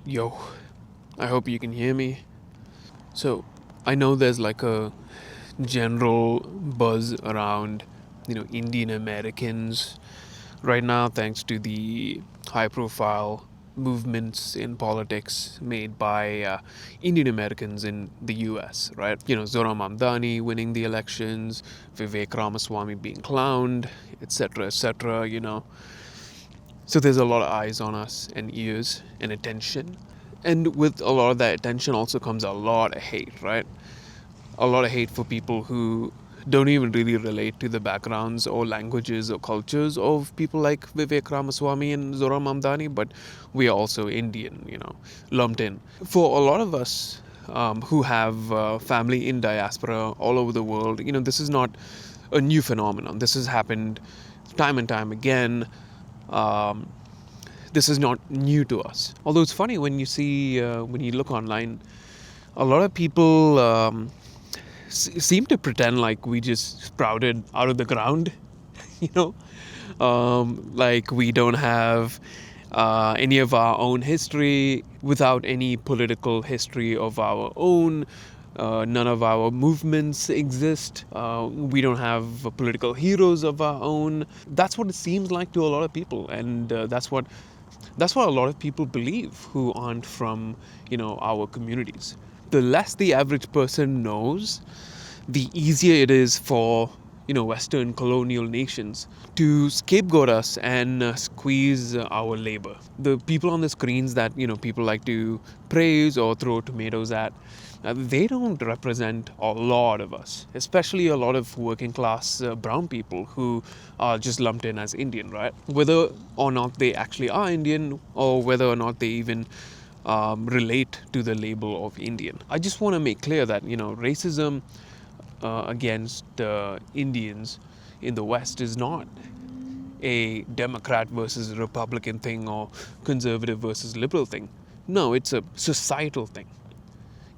Yo, I hope you can hear me. So, I know there's like a general buzz around, Indian Americans right now, thanks to the high profile movements in politics made by Indian Americans in the US, right? Zohra Mamdani winning the elections, Vivek Ramaswamy being clowned, etc., etc. So there's a lot of eyes on us and ears and attention. And with a lot of that attention also comes a lot of hate, right? A lot of hate for people who don't even really relate to the backgrounds or languages or cultures of people like Vivek Ramaswamy and Zohra Mamdani, but we are also Indian, lumped in. For a lot of us who have family in diaspora all over the world, this is not a new phenomenon. This has happened time and time again. Um, this is not new to us. Although it's funny when you look online, a lot of people seem to pretend like we just sprouted out of the ground, you know, like we don't have any of our own history, without any political history of our own. None of our movements exist. We don't have political heroes of our own. That's what it seems like to a lot of people, and that's what a lot of people believe who aren't from, our communities. The less the average person knows, the easier it is for, Western colonial nations to scapegoat us and squeeze our labor. The people on the screens that, people like to praise or throw tomatoes at, they don't represent a lot of us, especially a lot of working class brown people who are just lumped in as Indian, right? Whether or not they actually are Indian, or whether or not they even relate to the label of Indian. I just want to make clear that, racism against Indians in the West is not a Democrat versus Republican thing or conservative versus liberal thing. No, it's a societal thing.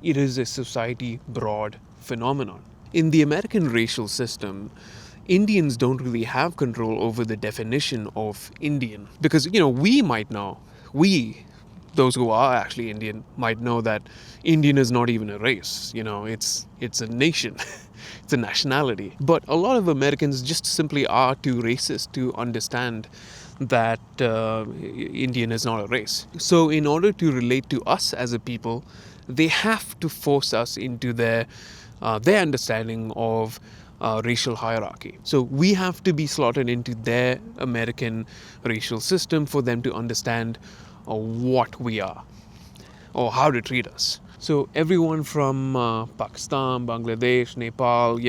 It is a society broad phenomenon. In the American racial system, Indians don't really have control over the definition of Indian, because we might know, those who are actually Indian might know that Indian is not even a race. It's a nation. It's a nationality. But a lot of Americans just simply are too racist to understand that Indian is not a race. So in order to relate to us as a people, they have to force us into their understanding of racial hierarchy. So we have to be slotted into their American racial system for them to understand what we are or how to treat us. So everyone from Pakistan, Bangladesh, Nepal,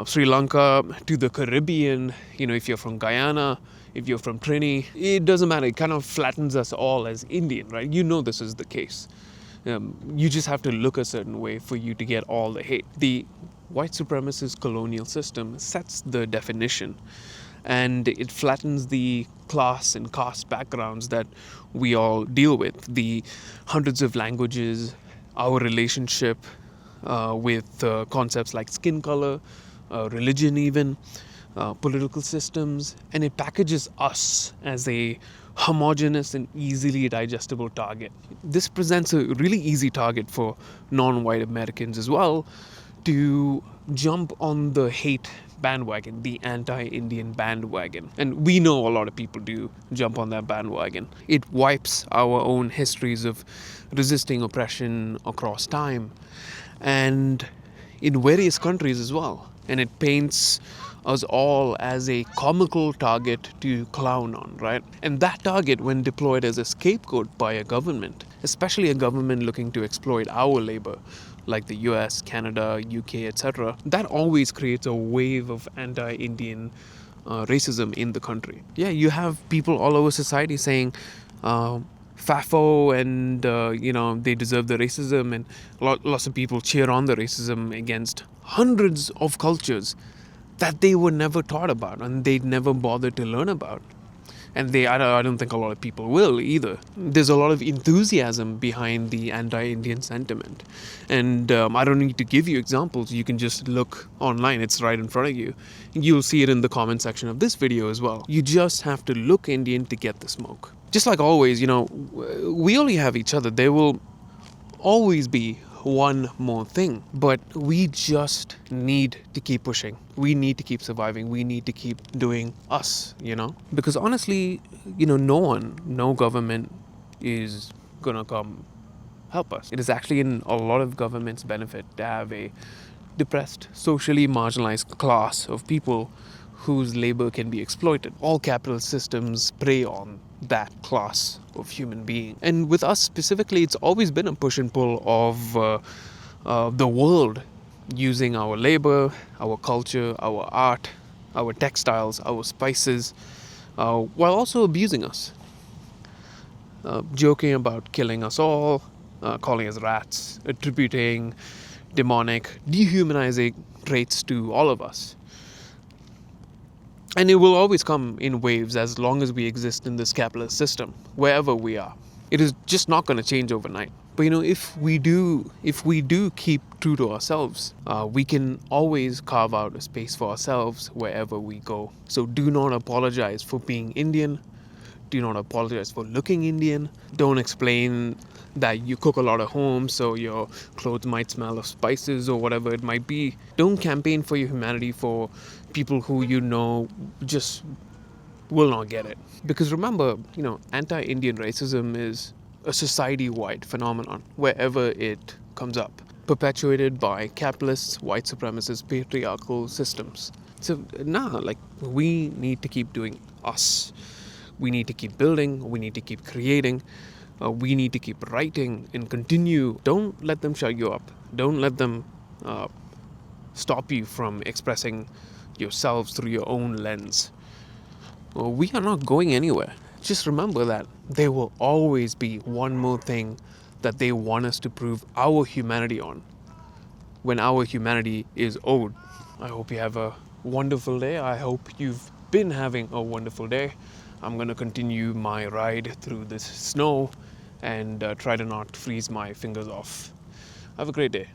Sri Lanka, to the Caribbean, if you're from Guyana, if you're from Trini, it doesn't matter. It kind of flattens us all as Indian, right? This is the case. You just have to look a certain way for you to get all the hate. The white supremacist colonial system sets the definition, and it flattens the class and caste backgrounds that we all deal with. The hundreds of languages, our relationship with concepts like skin color, religion even, political systems, and it packages us as a homogeneous and easily digestible target. This presents a really easy target for non-white Americans as well to jump on the hate bandwagon, the anti-Indian bandwagon. And we know a lot of people do jump on that bandwagon. It wipes our own histories of resisting oppression across time and in various countries as well. And it paints us all as a comical target to clown on, right? And that target, when deployed as a scapegoat by a government, especially a government looking to exploit our labor, like the US, Canada, UK, etc., that always creates a wave of anti-Indian racism in the country. Yeah, you have people all over society saying FAFO and, they deserve the racism, and lots of people cheer on the racism against hundreds of cultures that they were never taught about and they'd never bothered to learn about. And I don't think a lot of people will either. There's a lot of enthusiasm behind the anti-Indian sentiment. And I don't need to give you examples. You can just look online. It's right in front of you. You'll see it in the comment section of this video as well. You just have to look Indian to get the smoke. just like always, we only have each other. There will always be one more thing, but we just need to keep pushing. We need to keep surviving. We need to keep doing us, because honestly, no government is gonna come help us. It is actually in a lot of governments' benefit to have a depressed, socially marginalized class of people whose labor can be exploited. All capitalist systems prey on that class of human being. And with us specifically, it's always been a push and pull of the world using our labor, our culture, our art, our textiles, our spices, while also abusing us. Joking about killing us all, calling us rats, attributing demonic, dehumanizing traits to all of us. And it will always come in waves as long as we exist in this capitalist system, wherever we are. It is just not going to change overnight. But if we do keep true to ourselves, we can always carve out a space for ourselves wherever we go. So do not apologize for being Indian. Do not apologize for looking Indian. Don't explain that you cook a lot at home so your clothes might smell of spices or whatever it might be. Don't campaign for your humanity for people who just will not get it. Because remember, anti-Indian racism is a society-wide phenomenon wherever it comes up, perpetuated by capitalists, white supremacist, patriarchal systems. So we need to keep doing us. We need to keep building, we need to keep creating, we need to keep writing and continue. Don't let them shut you up. Don't let them stop you from expressing yourselves through your own lens. We are not going anywhere. Just remember that there will always be one more thing that they want us to prove our humanity on when our humanity is owed. I hope you have a wonderful day. I hope you've been having a wonderful day. I'm going to continue my ride through this snow and try to not freeze my fingers off. Have a great day.